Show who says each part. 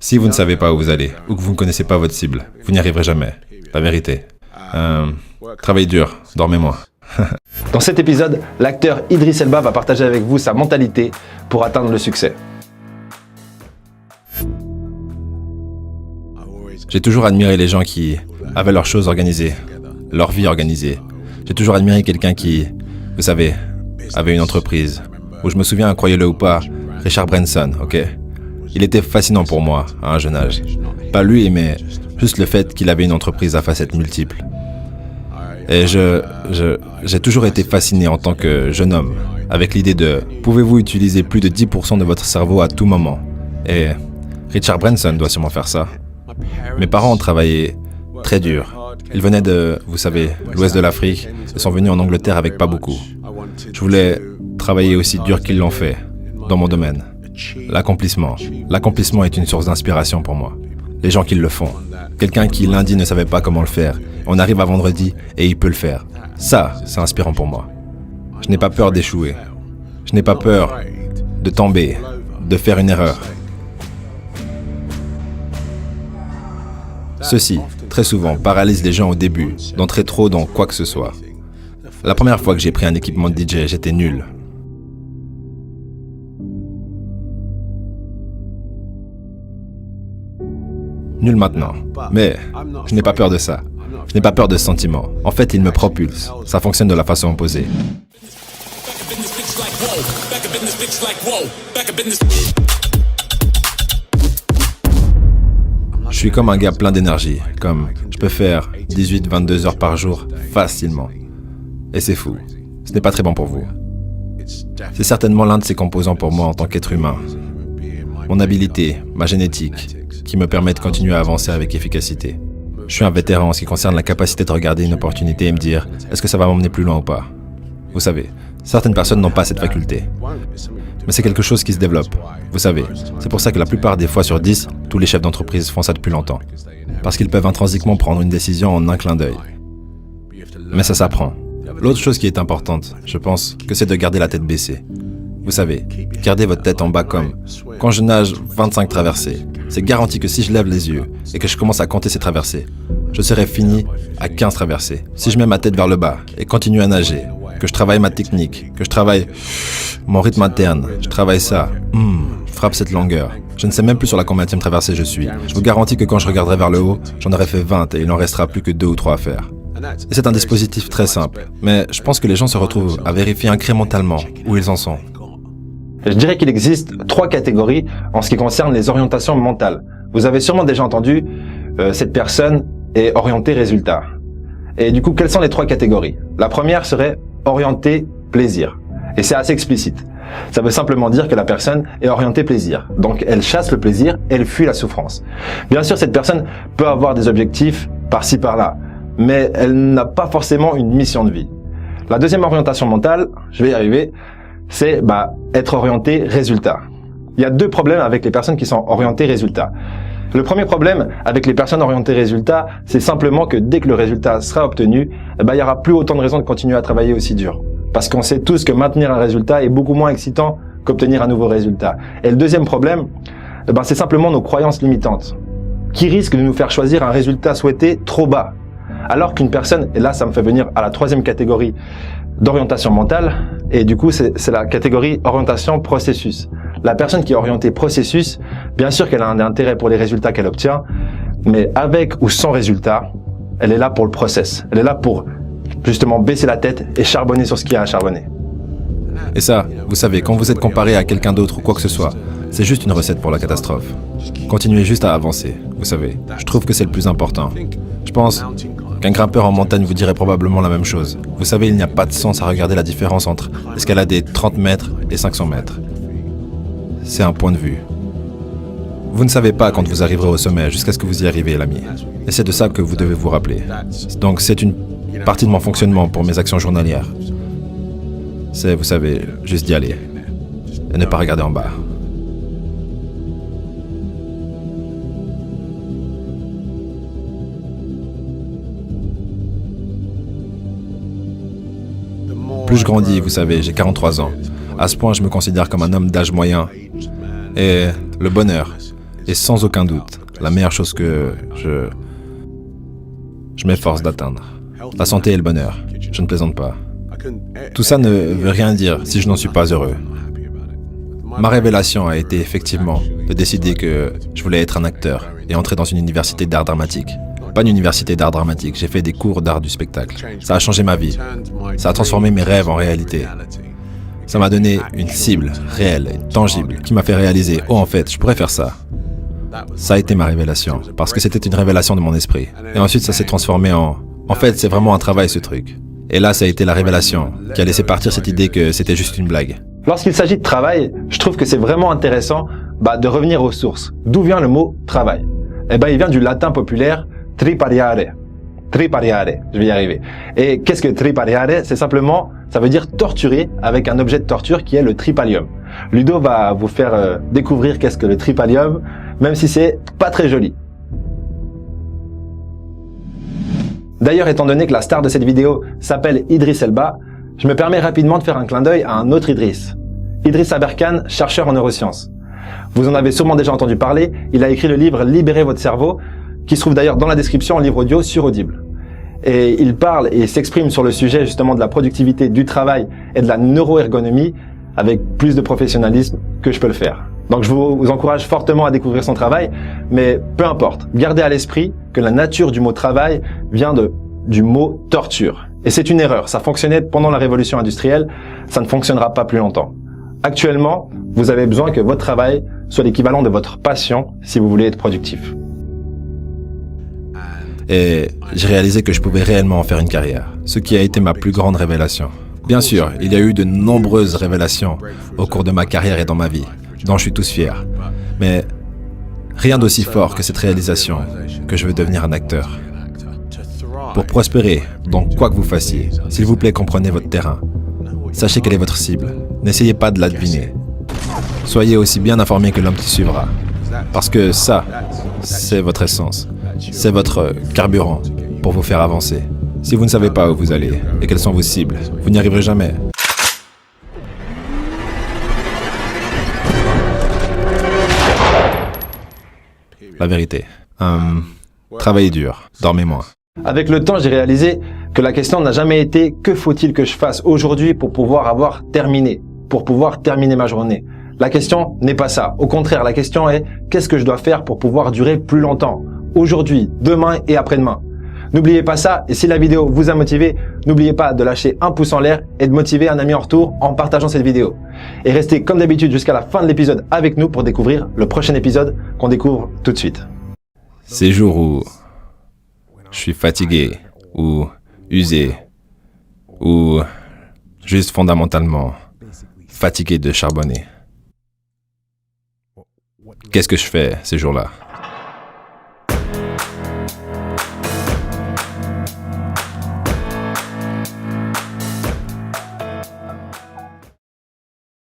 Speaker 1: Si vous ne savez pas où vous allez, ou que vous ne connaissez pas votre cible, vous n'y arriverez jamais. La vérité. Travaillez dur, dormez moins.
Speaker 2: Dans cet épisode, l'acteur Idriss Elba va partager avec vous sa mentalité pour atteindre le succès.
Speaker 1: J'ai toujours admiré les gens qui avaient leurs choses organisées, leur vie organisée. J'ai toujours admiré quelqu'un qui, vous savez, avait une entreprise. Où je me souviens, croyez-le ou pas, Richard Branson, ok? Il était fascinant pour moi, à un jeune âge. Pas lui, mais juste le fait qu'il avait une entreprise à facettes multiples. Et j'ai toujours été fasciné en tant que jeune homme, avec l'idée de « Pouvez-vous utiliser plus de 10% de votre cerveau à tout moment ?» Et Richard Branson doit sûrement faire ça. Mes parents ont travaillé très dur. Ils venaient de, vous savez, l'ouest de l'Afrique et sont venus en Angleterre avec pas beaucoup. Je voulais travailler aussi dur qu'ils l'ont fait, dans mon domaine. L'accomplissement. L'accomplissement est une source d'inspiration pour moi. Les gens qui le font. Quelqu'un qui lundi ne savait pas comment le faire. On arrive à vendredi et il peut le faire. Ça, c'est inspirant pour moi. Je n'ai pas peur d'échouer. Je n'ai pas peur de tomber, de faire une erreur. Ceci, très souvent, paralyse les gens au début, d'entrer trop dans quoi que ce soit. La première fois que j'ai pris un équipement de DJ, j'étais nul. Nul maintenant. Mais je n'ai pas peur de ça. Je n'ai pas peur de ce sentiment. En fait, il me propulse. Ça fonctionne de la façon opposée. Je suis comme un gars plein d'énergie. Comme je peux faire 18-22 heures par jour facilement. Et c'est fou. Ce n'est pas très bon pour vous. C'est certainement l'un de ces composants pour moi en tant qu'être humain. Mon habilité, ma génétique, qui me permet de continuer à avancer avec efficacité. Je suis un vétéran en ce qui concerne la capacité de regarder une opportunité et me dire « Est-ce que ça va m'emmener plus loin ou pas ?» Vous savez, certaines personnes n'ont pas cette faculté. Mais c'est quelque chose qui se développe. Vous savez, c'est pour ça que la plupart des fois sur 10, tous les chefs d'entreprise font ça depuis longtemps. Parce qu'ils peuvent intrinsiquement prendre une décision en un clin d'œil. Mais ça s'apprend. L'autre chose qui est importante, je pense, que c'est de garder la tête baissée. Vous savez, gardez votre tête en bas comme quand je nage 25 traversées. C'est garanti que si je lève les yeux et que je commence à compter ces traversées, je serai fini à 15 traversées. Si je mets ma tête vers le bas et continue à nager, que je travaille ma technique, que je travaille mon rythme interne, je travaille ça, je frappe cette longueur. Je ne sais même plus sur la combienième traversée je suis. Je vous garantis que quand je regarderai vers le haut, j'en aurai fait 20 et il n'en restera plus que 2 ou 3 à faire. Et c'est un dispositif très simple, mais je pense que les gens se retrouvent à vérifier incrémentalement où ils en sont.
Speaker 2: Je dirais qu'il existe 3 catégories en ce qui concerne les orientations mentales. Vous avez sûrement déjà entendu cette personne est orientée résultat. Et du coup, quelles sont les 3 catégories? La première serait orientée plaisir. Et c'est assez explicite. Ça veut simplement dire que la personne est orientée plaisir. Donc, elle chasse le plaisir, elle fuit la souffrance. Bien sûr, cette personne peut avoir des objectifs par-ci, par-là, mais elle n'a pas forcément une mission de vie. La deuxième orientation mentale, je vais y arriver, c'est être orienté résultat. Il y a 2 problèmes avec les personnes qui sont orientées résultat. Le premier problème avec les personnes orientées résultat, c'est simplement que dès que le résultat sera obtenu, il n'y aura plus autant de raisons de continuer à travailler aussi dur. Parce qu'on sait tous que maintenir un résultat est beaucoup moins excitant qu'obtenir un nouveau résultat. Et le deuxième problème, c'est simplement nos croyances limitantes, qui risquent de nous faire choisir un résultat souhaité trop bas. Alors qu'une personne, et là ça me fait venir à la 3e catégorie d'orientation mentale, et du coup c'est la catégorie orientation processus. La personne qui est orientée processus, bien sûr qu'elle a un intérêt pour les résultats qu'elle obtient, mais avec ou sans résultat, elle est là pour le process. Elle est là pour justement baisser la tête et charbonner sur ce qu'il y a à charbonner.
Speaker 1: Et ça, vous savez, quand vous êtes comparé à quelqu'un d'autre ou quoi que ce soit, c'est juste une recette pour la catastrophe. Continuez juste à avancer, vous savez. Je trouve que c'est le plus important. Je pense qu'un grimpeur en montagne vous dirait probablement la même chose. Vous savez, il n'y a pas de sens à regarder la différence entre escalader 30 mètres et 500 mètres. C'est un point de vue. Vous ne savez pas quand vous arriverez au sommet jusqu'à ce que vous y arrivez, l'ami. Et c'est de ça que vous devez vous rappeler. Donc c'est une partie de mon fonctionnement pour mes actions journalières. C'est, vous savez, juste d'y aller. Et ne pas regarder en bas. Plus je grandis, vous savez, j'ai 43 ans. À ce point, je me considère comme un homme d'âge moyen. Et le bonheur, est sans aucun doute la meilleure chose que je m'efforce d'atteindre. La santé et le bonheur, je ne plaisante pas. Tout ça ne veut rien dire si je n'en suis pas heureux. Ma révélation a été effectivement de décider que je voulais être un acteur et entrer dans une université d'art dramatique. Pas une université d'art dramatique, j'ai fait des cours d'art du spectacle. Ça a changé ma vie. Ça a transformé mes rêves en réalité. Ça m'a donné une cible réelle et tangible qui m'a fait réaliser « Oh, en fait, je pourrais faire ça ». Ça a été ma révélation, parce que c'était une révélation de mon esprit. Et ensuite, ça s'est transformé en « En fait, c'est vraiment un travail, ce truc ». Et là, ça a été la révélation qui a laissé partir cette idée que c'était juste une blague.
Speaker 2: Lorsqu'il s'agit de travail, je trouve que c'est vraiment intéressant de revenir aux sources. D'où vient le mot « travail » ? Eh bien, il vient du latin populaire « tripariare ». Tripariare, je vais y arriver. Et qu'est-ce que tripariare? C'est simplement, ça veut dire torturer avec un objet de torture qui est le tripalium. Ludo va vous faire découvrir qu'est-ce que le tripalium, même si c'est pas très joli. D'ailleurs, étant donné que la star de cette vidéo s'appelle Idriss Elba, je me permets rapidement de faire un clin d'œil à un autre Idriss. Idriss Aberkan, chercheur en neurosciences. Vous en avez sûrement déjà entendu parler, il a écrit le livre « Libérez votre cerveau », qui se trouve d'ailleurs dans la description en livre audio sur Audible. Et il parle et s'exprime sur le sujet justement de la productivité du travail et de la neuroergonomie avec plus de professionnalisme que je peux le faire. Donc je vous encourage fortement à découvrir son travail, mais peu importe, gardez à l'esprit que la nature du mot travail vient du mot torture. Et c'est une erreur, ça fonctionnait pendant la révolution industrielle, ça ne fonctionnera pas plus longtemps. Actuellement, vous avez besoin que votre travail soit l'équivalent de votre passion si vous voulez être productif.
Speaker 1: Et j'ai réalisé que je pouvais réellement en faire une carrière, ce qui a été ma plus grande révélation. Bien sûr, il y a eu de nombreuses révélations au cours de ma carrière et dans ma vie, dont je suis tous fier. Mais rien d'aussi fort que cette réalisation que je veux devenir un acteur. Pour prospérer, donc quoi que vous fassiez, s'il vous plaît, comprenez votre terrain. Sachez quelle est votre cible. N'essayez pas de la deviner. Soyez aussi bien informé que l'homme qui suivra. Parce que ça, c'est votre essence. C'est votre carburant pour vous faire avancer. Si vous ne savez pas où vous allez et quelles sont vos cibles, vous n'y arriverez jamais. La vérité. Travaillez dur, dormez moins.
Speaker 2: Avec le temps, j'ai réalisé que la question n'a jamais été « Que faut-il que je fasse aujourd'hui pour pouvoir avoir terminé ?» Pour pouvoir terminer ma journée. La question n'est pas ça. Au contraire, la question est « Qu'est-ce que je dois faire pour pouvoir durer plus longtemps ?» Aujourd'hui, demain et après-demain. N'oubliez pas ça, et si la vidéo vous a motivé, n'oubliez pas de lâcher un pouce en l'air et de motiver un ami en retour en partageant cette vidéo. Et restez comme d'habitude jusqu'à la fin de l'épisode avec nous pour découvrir le prochain épisode qu'on découvre tout de suite.
Speaker 1: Ces jours où je suis fatigué, ou usé, ou juste fondamentalement fatigué de charbonner. Qu'est-ce que je fais ces jours-là ?